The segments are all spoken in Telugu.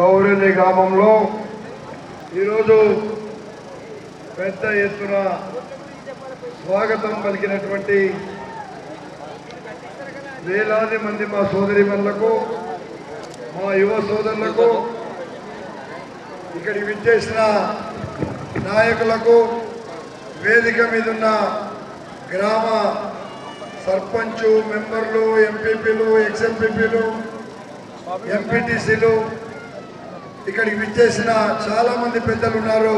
గౌరెల్లి గ్రామంలో ఈరోజు పెద్ద ఎత్తున స్వాగతం పలికినటువంటి వేలాది మంది మా సోదరిమణులకు, మా యువ సోదరులకు, ఇక్కడికి విచ్చేసిన నాయకులకు, వేదిక మీదున్న గ్రామ సర్పంచ్ మెంబర్లు, ఎంపీపీలు, ఎక్స్ఎంపీపీలు, ఎంపీటీసీలు, ఇక్కడికి విచ్చేసిన చాలా మంది పెద్దలు ఉన్నారు.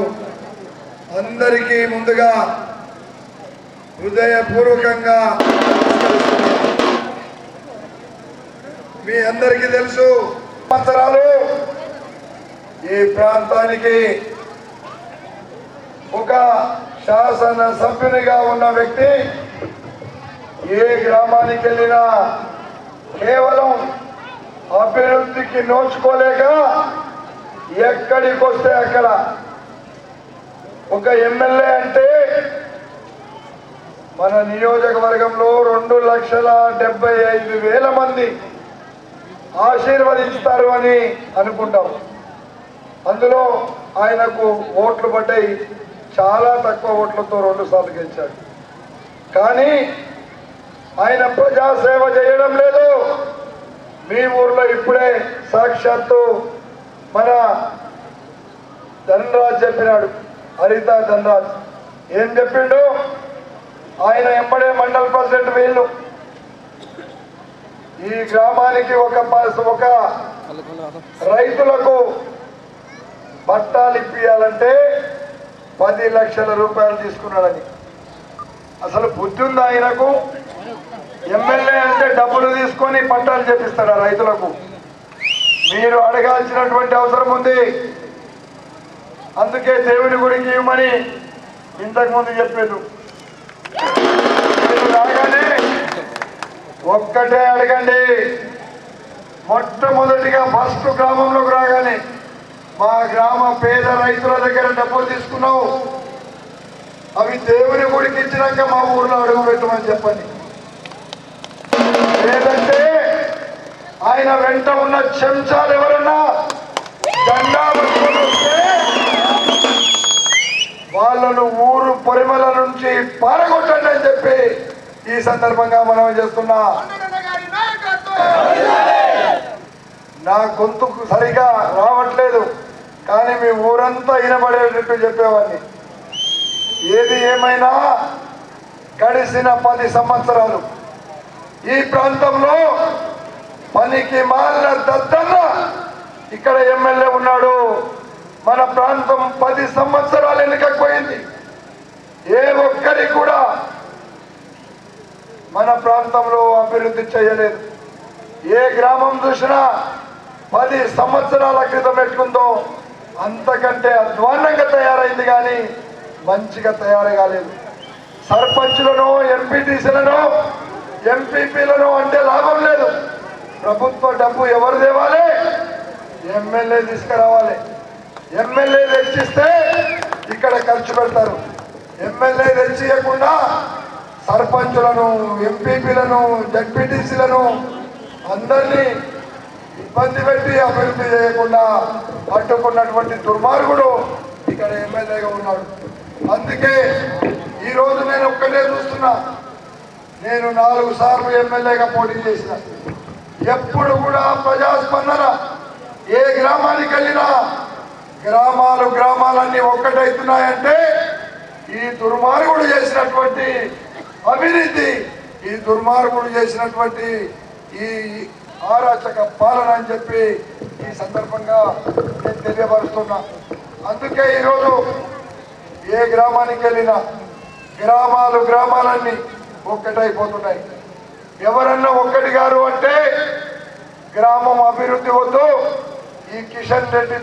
అందరికీ ముందుగా హృదయపూర్వకంగా మీ అందరికీ తెలుసు, సంవత్సరాలు ఈ ప్రాంతానికి ఒక శాసన సభ్యునిగా ఉన్న వ్యక్తి ఏ గ్రామానికి వెళ్ళినా కేవలం అభివృద్ధికి నోచుకోలేక ఎక్కడికి వస్తే అక్కడ ఒక ఎమ్మెల్యే అంటే మన నియోజకవర్గంలో 2,75,000 మంది ఆశీర్వదిస్తారు అని అనుకుంటాం. అందులో ఆయనకు ఓట్లు పడ్డాయి, చాలా తక్కువ ఓట్లతో 2 సార్లు గెలిచాడు. కానీ ఆయన ప్రజాసేవ చేయడం లేదు. మీ ఊర్లో ఇప్పుడే సాక్షాత్తు మన ధనరాజ్ చెప్పినాడు, హరిత ధనరాజ్ ఏం చెప్పిండు, ఆయన ఎంబడే మండల ప్రెసిడెంట్ వీళ్ళు ఈ గ్రామానికి ఒక రైతులకు పట్టాలు ఇప్పియాలంటే 10 లక్షల రూపాయలు తీసుకున్నాడని. అసలు బుద్ధి ఉందా ఆయనకు? ఎమ్మెల్యే అంటే డబ్బులు తీసుకొని పట్టాలు చేపిస్తాడా రైతులకు? మీరు అడగాల్సినటువంటి అవసరం ఉంది. అందుకే దేవుని గుడికి ఇవ్వమని ఇంతకుముందు చెప్పారు. మీరు రాగానే ఒక్కటే అడగండి, మొట్టమొదటిగా ఫస్ట్ గ్రామంలోకి రాగానే మా గ్రామ పేద రైతుల దగ్గర డబ్బులు తీసుకున్నావు, అవి దేవుని గుడికి ఇచ్చినాక మా ఊర్లో అడుగు పెట్టమని చెప్పండి. లేదంటే ఆయన వెంట ఉన్న చెంచాలు ఎవరన్నా జెండా పట్టుకొని వస్తే వాళ్ళను ఊరు పొరిమల నుంచి పారగొట్టండి అని చెప్పి ఈ సందర్భంగా మనం చేస్తున్నా. నా గొంతుకు సరిగా రావట్లేదు, కానీ మీ ఊరంతా వినబడేటట్టు చెప్పేవాడిని. ఏది ఏమైనా గడిచిన 10 సంవత్సరాలు ఈ ప్రాంతంలో పనికి మాలిన దద్దన్న ఇక్కడ ఎమ్మెల్యే ఉన్నాడు. మన ప్రాంతం 10 సంవత్సరాలు వెనుకపోయింది. ఏ ఒక్కరి కూడా మన ప్రాంతంలో అభివృద్ధి చేయలేదు. ఏ గ్రామం చూసినా 10 సంవత్సరాల క్రితం పెట్టుకుందో అంతకంటే అధ్వాన్నంగా తయారైంది, కానీ మంచిగా తయారు కాలేదు. సర్పంచులను, ఎంపీటీసీలను, ఎంపీపీలను అంటే లాభం లేదు. ప్రభుత్వ డబ్బు ఎవరు తేవాలి? ఎమ్మెల్యే తీసుకురావాలి. ఎమ్మెల్యే తెచ్చిస్తే ఇక్కడ ఖర్చు పెడతారు. ఎమ్మెల్యే తెచ్చియకుండా సర్పంచులను, ఎంపీపీలను, జడ్పీటీసీలను అందరినీ ఇబ్బంది పెట్టి అభివృద్ధి చేయకుండా పట్టుకున్నటువంటి దుర్మార్గుడు ఇక్కడ ఎమ్మెల్యేగా ఉన్నాడు. అందుకే ఈరోజు నేను ఒక్కటే చూస్తున్నా. నేను 4 సార్లు ఎమ్మెల్యేగా పోటీ చేసిన, ఎప్పుడు కూడా ప్రజాస్పందన ఏ గ్రామానికి వెళ్ళినా గ్రామాలన్నీ ఒక్కటవుతున్నాయంటే ఈ దుర్మార్గుడు చేసినటువంటి అవినీతి, ఈ దుర్మార్గుడు చేసినటువంటి ఈ అరాచక పాలన అని చెప్పి ఈ సందర్భంగా నేను తెలియపరుస్తున్నా. అందుకే ఈరోజు ఏ గ్రామానికి వెళ్ళినా గ్రామాలన్నీ ఒక్కటైపోతున్నాయి. ఎవరన్నా ఒక్కటి గారు అంటే గ్రామం అభివృద్ధి వద్దు, ఈ కిషన్ రెడ్డి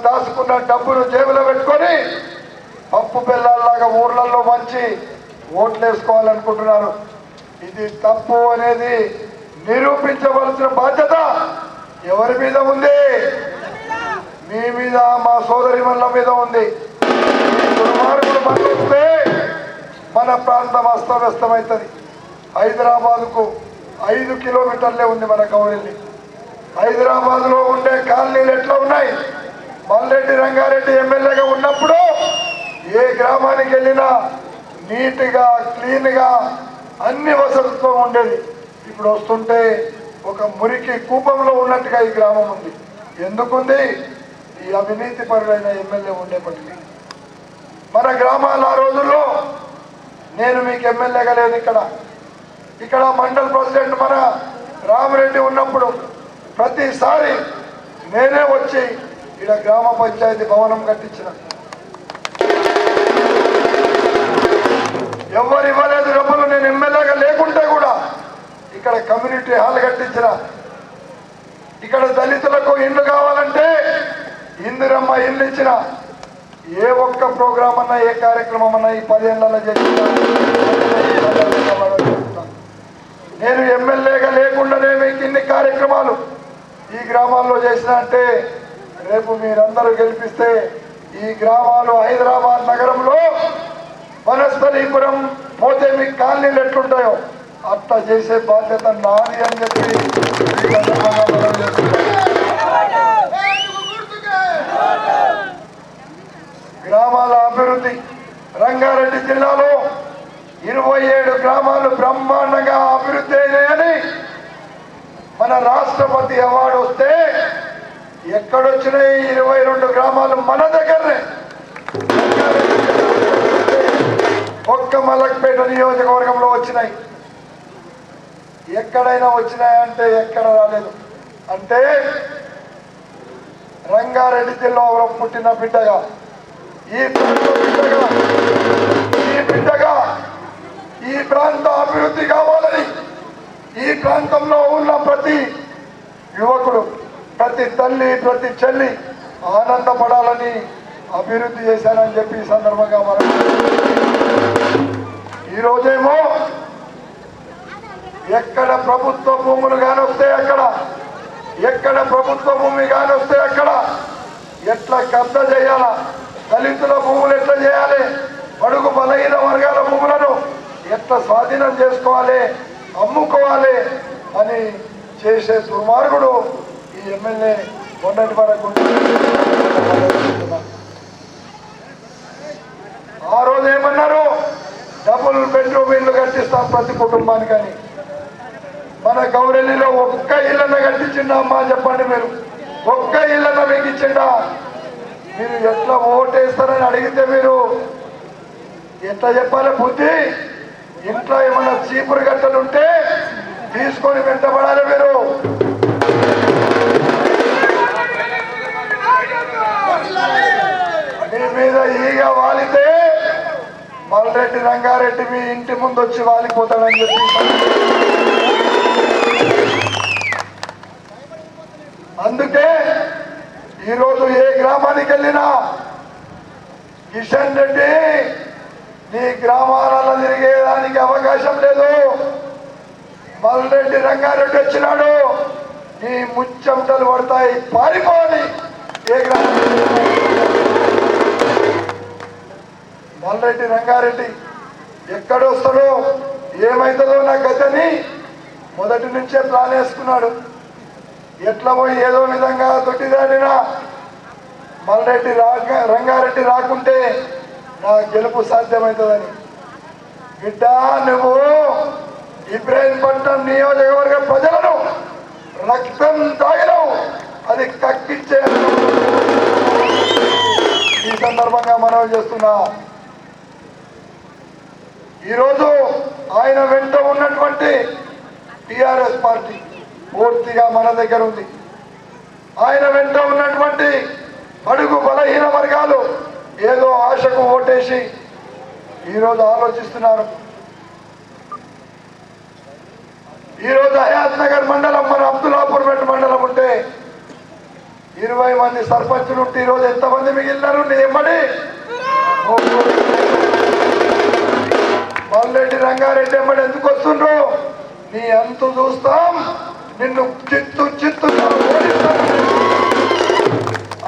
దాచుకున్న డబ్బులు జేబులో పెట్టుకొని పప్పు బెల్లాల్లాగా ఊర్లలో మంచి ఓట్లు వేసుకోవాలనుకుంటున్నారు. ఇది తప్పు అనేది నిరూపించవలసిన బాధ్యత ఎవరి మీద ఉంది? మీ మీద, మా సోదరిమణుల మీద ఉంది. దుర్మార్గులు మరణిస్తే మన ప్రాంతం అస్తవ్యస్తమవుతుంది. హైదరాబాద్కు 5 కిలోమీటర్లే ఉంది మన గౌరెల్లి. హైదరాబాద్ లో ఉండే కాలనీలు ఎట్లా ఉన్నాయి? మల్రెడ్డి రంగారెడ్డి ఎమ్మెల్యేగా ఉన్నప్పుడు ఏ గ్రామానికి వెళ్ళినా నీట్గా క్లీన్గా అన్ని వసతులతో ఉండేది. ఇప్పుడు వస్తుంటే ఒక మురికి కూపంలో ఉన్నట్టుగా ఈ గ్రామం ఉంది. ఎందుకుంది? ఈ అవినీతి పరుడైన ఎమ్మెల్యే ఉండేప్పటికీ. మన గ్రామాల ఆ రోజుల్లో నేను మీకు ఎమ్మెల్యేగా లేదు, ఇక్కడ మండల్ ప్రెసిడెంట్ మన రామరెడ్డి ఉన్నప్పుడు ప్రతిసారి నేనే వచ్చి ఇక్కడ గ్రామ పంచాయతీ భవనం కట్టించిన. ఎవరు ఇవ్వలేదు డబ్బులు. నేను ఎమ్మెల్యేగా లేకుంటే కూడా ఇక్కడ కమ్యూనిటీ హాల్ కట్టించిన. ఇక్కడ దళితులకు ఇల్లు కావాలంటే ఇందిరమ్మ ఇల్లు ఇచ్చిన. ఏ ఒక్క ప్రోగ్రాం అన్నా ఏ కార్యక్రమం అన్నా ఈ 10 ఏళ్లలో చేసిన. నేను ఎమ్మెల్యేగా లేకుండానే మీకు ఇన్ని కార్యక్రమాలు ఈ గ్రామాల్లో చేసిన అంటే రేపు మీరందరూ గెలిపిస్తే ఈ గ్రామాలు హైదరాబాద్ నగరంలో వనస్థలీపురం పోతే మీ కాలనీలు ఎట్లుంటాయో అట్లా చేసే బాధ్యత నాది అని చెప్పి గ్రామాల అభివృద్ధి. రంగారెడ్డి జిల్లాలో 27 గ్రామాలు బ్రహ్మాండంగా అభివృద్ధి అయినాయని మన రాష్ట్రపతి అవార్డు వస్తే ఎక్కడొచ్చినాయి? 22 గ్రామాలు మన దగ్గరనే. ఒక్క మలక్పేట నియోజకవర్గంలో వచ్చినాయి. ఎక్కడైనా వచ్చినాయంటే ఎక్కడ రాలేదు. అంటే రంగారెడ్డి జిల్లాలో పుట్టిన బిడ్డగా ఈ ప్రాంత అభివృద్ధి కావాలని ఈ ప్రాంతంలో ఉన్న ప్రతి యువకుడు, ప్రతి తల్లి, ప్రతి చెల్లి ఆనందపడాలని అభివృద్ధి చేశానని చెప్పి ఈ సందర్భంగా మనం ఈరోజేమో ఎక్కడ ప్రభుత్వ భూములు కానొస్తే అక్కడ, ఎక్కడ ప్రభుత్వ భూమి కానొస్తే అక్కడ ఎట్లా కబ్జా చేయాలా, దళితుల భూములు ఎట్లా చేయాలి, బడుగు బలహీన వర్గాల భూములను ఎట్లా స్వాధీనం చేసుకోవాలి, అమ్ముకోవాలి అని చేసే దుర్మార్గుడు ఈ ఎమ్మెల్యే మొన్నటి వరకు. ఆ రోజు ఏమన్నారు? డబుల్ బెడ్రూమ్ ఇల్లు కట్టిస్తాం ప్రతి కుటుంబానికని. మన గౌరెల్లిలో ఒక్క ఇళ్ళన్న కట్టించిండా అమ్మా? చెప్పండి మీరు. ఒక్క ఇళ్ళన్న మీకు ఇచ్చిండా? మీరు ఎట్లా ఓటేస్తారని అడిగితే మీరు ఎట్లా చెప్పాలి బుద్ధి? ఇంట్లో ఏమన్నా చీపురు గట్టలు ఉంటే తీసుకొని వెంటబడాలి మీరు. మీ మీద ఈగ వాలితే మల్రెడ్డి రంగారెడ్డి మీ ఇంటి ముందు వచ్చి వాలిపోతాడని చెప్పి అందుకే ఈరోజు ఏ గ్రామానికి వెళ్ళినా కిషన్ రెడ్డి నీ గ్రామాలలో తిరిగేదానికి అవకాశం లేదు. మల్రెడ్డి రంగారెడ్డి వచ్చినాడు, నీ ముచ్చమటలు పడతాయి, పారిపోని. ఏ గ్రామం మల్రెడ్డి రంగారెడ్డి ఎక్కడొస్తాడో ఏమవుతుందో నా గతని మొదటి నుంచే ప్లాన్ వేసుకున్నాడు. ఎట్లా పోయి ఏదో విధంగా తొట్టిదాడినా మల్రెడ్డి రంగారెడ్డి రాకుంటే నా గెలుపు సాధ్యమవుతుందని. బిడ్డ, నువ్వు ఇబ్రాహీంపట్నం నియోజకవర్గ ప్రజలను రక్తం తాగినవు, అది కక్కించే ఈ సందర్భంగా మనవి చేస్తున్నా. ఈరోజు ఆయన వెంట ఉన్నటువంటి టిఆర్ఎస్ పార్టీ పూర్తిగా మన దగ్గర ఉంది. ఆయన వెంట ఉన్నటువంటి బడుగు బలహీన వర్గాలు ఏదో ఆశకు ఓటేసి ఈరోజు ఆలోచిస్తున్నారు. ఈరోజు హయాత్ నగర్ మండలం, మన అబ్దుల్లాపూర్పేట మండలం ఉంటే 20 మంది సర్పంచులు ఉంటే ఈరోజు ఎంతమంది మిగిలినారు? నీ ఎమ్మడి మల్రెడ్డి రంగారెడ్డి ఎమ్మడి ఎందుకు వస్తుండ్రు? నీ అంతు చూస్తాం, నిన్ను చిత్తు ఓడిస్తాం.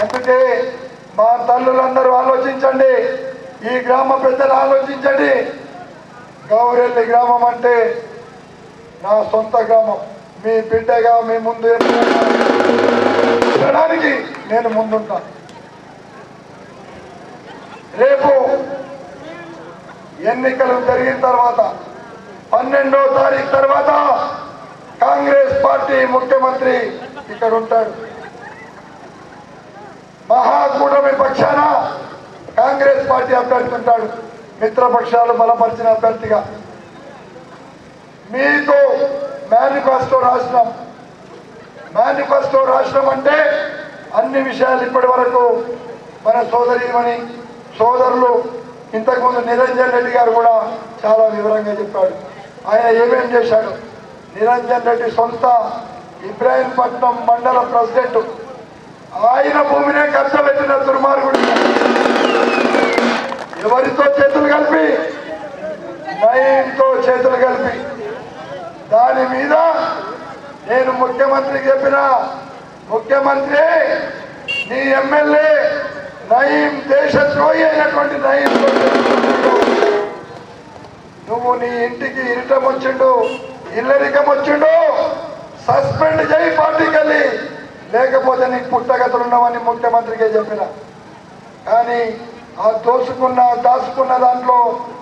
అందుకే మా తల్లులందరూ ఆలోచించండి, ఈ గ్రామ పెద్దలు ఆలోచించండి. గౌరెల్లి గ్రామం అంటే నా సొంత గ్రామం. మీ బిడ్డగా మీ ముందు ఎక్కడానికి నేను ముందుంటాను. రేపు ఎన్నికలు జరిగిన తర్వాత 12వ తారీఖు తర్వాత కాంగ్రెస్ పార్టీ ముఖ్యమంత్రి ఇక్కడ ఉంటాడు. మహాకూటమి పక్షాన కాంగ్రెస్ పార్టీ అభ్యర్థి ఉంటాడు, మిత్రపక్షాలు బలపరిచిన అభ్యర్థిగా. మీకు మేనిఫెస్టో రాసినాం. మేనిఫెస్టో రాసినాం అంటే అన్ని విషయాలు ఇప్పటి వరకు మన సోదరులు ఇంతకుముందు నిరంజన్ రెడ్డి గారు కూడా చాలా వివరంగా చెప్పాడు. ఆయన ఏమేం చేశాడు. నిరంజన్ రెడ్డి సొంత ఇబ్రాహీంపట్నం మండల ప్రెసిడెంట్, ఆయన భూమినే కబ్జా పెట్టిన దుర్మార్గుడు. ఎవరితో చేతులు కలిపి? నయీంతో చేతులు కలిపి. దాని మీద నేను ముఖ్యమంత్రికి చెప్పిన, ముఖ్యమంత్రి నీ ఎమ్మెల్యే నయీం దేశద్రోహి అయినటువంటి నయీం, నువ్వు నీ ఇంటికి ఇరిటం వచ్చిండు, ఇల్లరికం వచ్చిండు, సస్పెండ్ చేయి పార్టీకి వెళ్ళి, లేకపోతే నీకు పుట్టగతులు ఉన్నావని ముఖ్యమంత్రికే చెప్పిన. కానీ ఆ దాచుకున్న దాంట్లో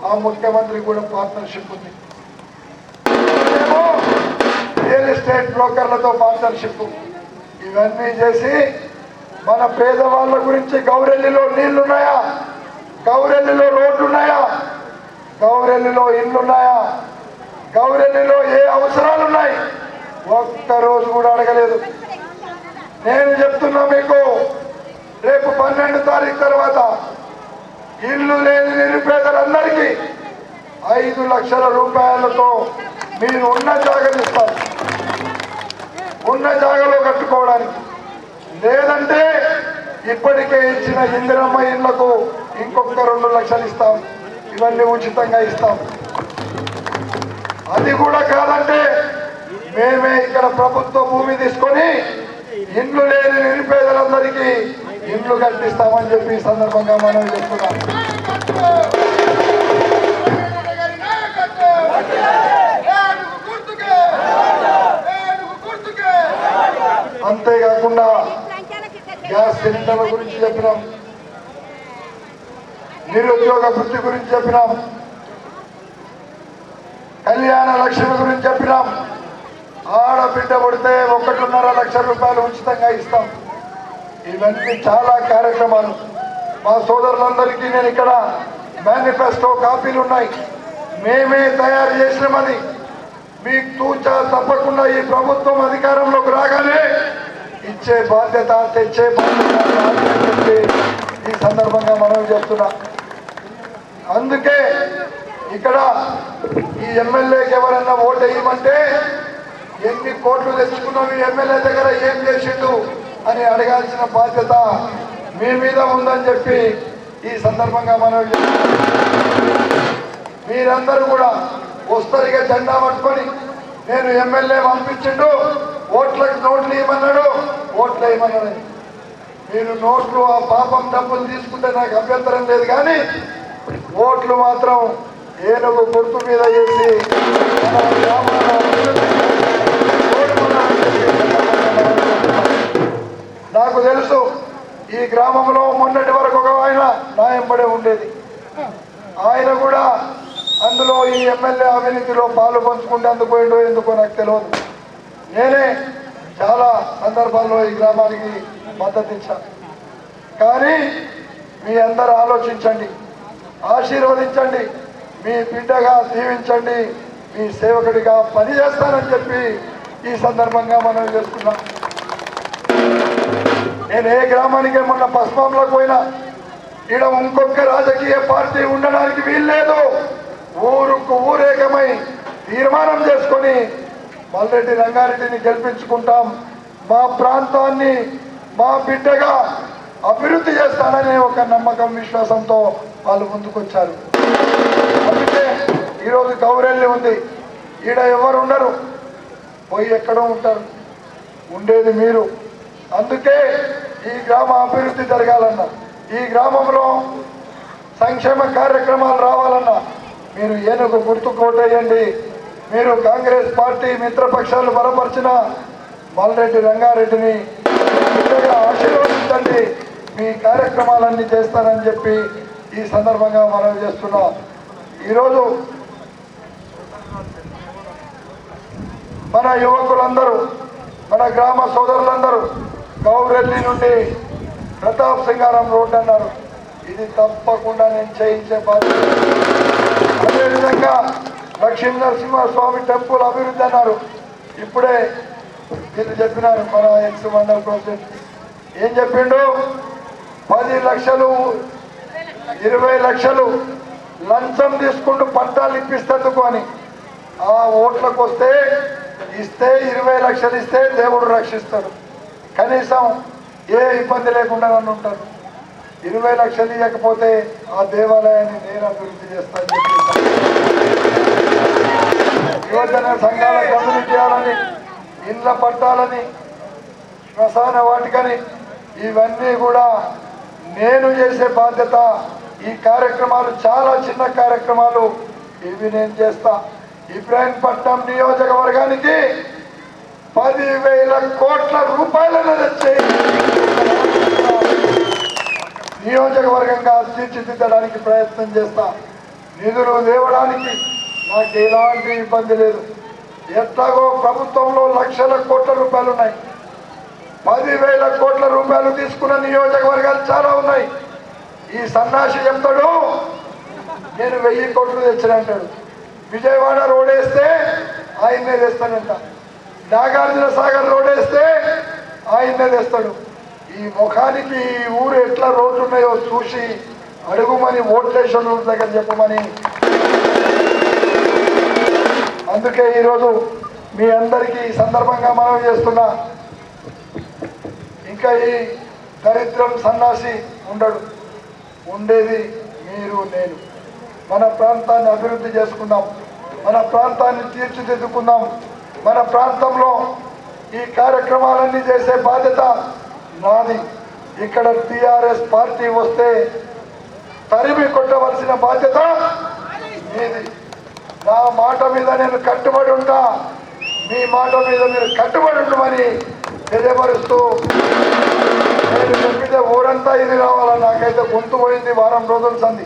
ఆ ముఖ్యమంత్రి కూడా పార్ట్నర్షిప్ ఉంది. రియల్ ఎస్టేట్ బ్రోకర్లతో పార్ట్నర్షిప్. ఇవన్నీ చేసి మన పేదవాళ్ళ గురించి గౌరెల్లిలో నీళ్లున్నాయా, గౌరెల్లిలో రోడ్లున్నాయా, గౌరెల్లిలో ఇళ్ళున్నాయా, గౌరెల్లిలో ఏ అవసరాలున్నాయి, ఒక్కరోజు కూడా అడగలేదు. నేను చెప్తున్నా మీకు, రేపు 12వ తారీఖు తర్వాత ఇల్లు లేని నిరుపేదలందరికీ 5 లక్షల రూపాయలతో మీరు ఉన్న జాగాలు ఇస్తారు, ఉన్న జాగాలో కట్టుకోవడానికి. లేదంటే ఇప్పటికే ఇచ్చిన ఇందిరమ్మ ఇళ్లకు ఇంకొక 2 లక్షలు ఇస్తాం. ఇవన్నీ ఉచితంగా ఇస్తాం. అది కూడా కాదంటే మేమే ఇక్కడ ప్రభుత్వ భూమి తీసుకొని ఇండ్లు లేని నిరుపేదలందరికీ ఇండ్లు కట్టిస్తామని చెప్పి ఈ సందర్భంగా మనం చెప్తున్నాం. అంతేకాకుండా గ్యాస్ సిలిండర్ల గురించి చెప్పినాం, నిరుద్యోగ వృత్తి గురించి చెప్పినాం, కళ్యాణ లక్ష్మి గురించి చెప్పినాం. ఆడబిడ్డ పడితే 1.5 లక్షల రూపాయలు ఉచితంగా ఇస్తాం. ఇవన్నీ చాలా కార్యక్రమాలు. మా సోదరులందరికీ నేను ఇక్కడ మేనిఫెస్టో కాపీలు ఉన్నాయి, మేమే తయారు చేసినామని. మీకు తూచా తప్పకుండా ఈ ప్రభుత్వం అధికారంలోకి రాగానే ఇచ్చే బాధ్యత, తెచ్చే బాధ్యత ఈ సందర్భంగా మనం చెప్తున్నా. అందుకే ఇక్కడ ఈ ఎమ్మెల్యేకి ఎవరన్నా ఓటు వేయమంటే ఎన్ని కోట్లు తెచ్చుకున్నావు ఈ ఎమ్మెల్యే దగ్గర, ఏం చేసిండు అని అడగాల్సిన బాధ్యత మీ మీద ఉందని చెప్పి ఈ సందర్భంగా మనం మీరందరూ కూడా వస్తరిగా జెండా పట్టుకొని, నేను ఎమ్మెల్యే పంపించిండు, ఓట్లకు నోట్లు ఇవ్వమన్నాడు, ఓట్లు వేయమన్నాడు. మీరు నోట్లు ఆ పాపం డబ్బులు తీసుకుంటే నాకు అభ్యంతరం లేదు, కానీ ఓట్లు మాత్రం ఏనుగు గుర్తు మీద వేసి నాకు తెలుసు. ఈ గ్రామంలో మొన్నటి వరకు ఒక ఆయన నాయంబడే ఉండేది, ఆయన కూడా అందులో ఈ ఎమ్మెల్యే అవినీతిలో పాలు పంచుకుంటే అందుకోయిండో ఎందుకో నాకు తెలియదు. నేనే చాలా సందర్భాల్లో ఈ గ్రామానికి మద్దతు ఇచ్చాను. కానీ మీ అందరూ ఆలోచించండి, ఆశీర్వదించండి, మీ బిడ్డగా దీవించండి, మీ సేవకుడిగా పనిచేస్తానని చెప్పి ఈ సందర్భంగా మనం చేస్తున్నాం. నేను ఏ గ్రామానికి మొన్న పశ్చిమంలోకి పోయినా, ఈడ ఇంకొక రాజకీయ పార్టీ ఉండడానికి వీల్లేదు. ఊరేకమై తీర్మానం చేసుకొని మల్రెడ్డి రంగారెడ్డిని గెలిపించుకుంటాం, మా ప్రాంతాన్ని మా బిడ్డగా అభివృద్ధి చేస్తాననే ఒక నమ్మకం, విశ్వాసంతో వాళ్ళు ముందుకొచ్చారు. అందుకే ఈరోజు గౌరెల్లి ఉంది, ఈడ ఎవరు ఉండరు, పోయి ఎక్కడో ఉంటారు, ఉండేది మీరు. అందుకే ఈ గ్రామ అభివృద్ధి జరగాలన్నా, ఈ గ్రామంలో సంక్షేమ కార్యక్రమాలు రావాలన్నా మీరు ఏనుగు గుర్తు కోటేయండి, మీరు కాంగ్రెస్ పార్టీ మిత్రపక్షాలు బలపరిచిన మల్రెడ్డి రంగారెడ్డిని ఆశీర్వదించండి, మీ కార్యక్రమాలన్నీ చేస్తారని చెప్పి ఈ సందర్భంగా మనం చేస్తున్నాం. ఈరోజు మన యువకులందరూ, మన గ్రామ సోదరులందరూ గౌరెడ్డి నుండి ప్రతాప్ సింగారం రోడ్ అన్నారు. ఇది తప్పకుండా నేను చేయించే బాధ్యత. అదేవిధంగా లక్ష్మీ నరసింహస్వామి టెంపుల్ అభివృద్ధి అన్నారు. ఇప్పుడే మీరు చెప్పినారు మన ఎక్స్ మండల్ ప్రెసిడెంట్ ఏం చెప్పిండు, 10 లక్షలు 20 లక్షలు లంచం తీసుకుంటూ పట్టాలు ఇప్పిస్తేందుకు అని. ఆ ఓట్లకు వస్తే ఇస్తే 20 లక్షలు ఇస్తే దేవుడు రక్షిస్తాడు, కనీసం ఏ ఇబ్బంది లేకుండా నన్ను ఉంటారు. 20 లక్షలు ఇవ్వకపోతే ఆ దేవాలయాన్ని నేను అభివృద్ధి చేస్తానని చెప్పి యువజన సంఘాల గమని చేయాలని, ఇండ్ల పట్టాలని, శ్మశాన వాటికని, ఇవన్నీ కూడా నేను చేసే బాధ్యత. ఈ కార్యక్రమాలు చాలా చిన్న కార్యక్రమాలు, ఇవి నేను చేస్తా. ఇబ్రాహీంపట్నం నియోజకవర్గానికి 10,000 కోట్ల రూపాయలను తెచ్చి నియోజకవర్గంగా తీర్చిదిద్దడానికి ప్రయత్నం చేస్తా. నిధులు తేవడానికి నాకు ఎలాంటి ఇబ్బంది లేదు. ఎట్లాగో ప్రభుత్వంలో లక్షల కోట్ల రూపాయలు ఉన్నాయి. 10,000 కోట్ల రూపాయలు తీసుకున్న నియోజకవర్గాలు చాలా ఉన్నాయి. ఈ సన్నాసి చెప్తాడు నేను 1000 కోట్లు తెచ్చినంటాడు. విజయవాడ రోడ్ వేస్తే ఆయన్నే తెస్తానంట, నాగార్జున సాగర్ రోడ్ వేస్తే ఆయన్నే తెస్తాడు. ఈ ముఖానికి ఈ ఊరు ఎట్లా రోడ్లు ఉన్నాయో చూసి అడుగుమని ఓట్లేషన్ దగ్గర చెప్పమని. అందుకే ఈరోజు మీ అందరికీ ఈ సందర్భంగా మనం చేస్తున్నా. ఇంకా ఈ దరిద్రం సన్నాసి ఉండడు, ఉండేది మీరు నేను. మన ప్రాంతాన్ని అభివృద్ధి చేసుకుందాం, మన ప్రాంతాన్ని తీర్చిదిద్దుకుందాం. మన ప్రాంతంలో ఈ కార్యక్రమాలన్నీ చేసే బాధ్యత నాది. ఇక్కడ టిఆర్ఎస్ పార్టీ వస్తే తరిమి కొట్టవలసిన బాధ్యత మీది. నా మాట మీద నేను కట్టుబడి ఉంటా, మీ మాట మీద మీరు కట్టుబడి ఉండమని తెలియపరుస్తూ, నేను చెప్పితే ఊరంతా ఇది రావాలా. నాకైతే గొంతు పోయింది వారం రోజుల సంది.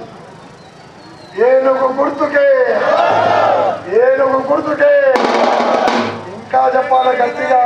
ఏనుగు గుర్తుకే, ఏనుగు గుర్తుకే. ఇంకా చెప్పాలి గట్టిగా.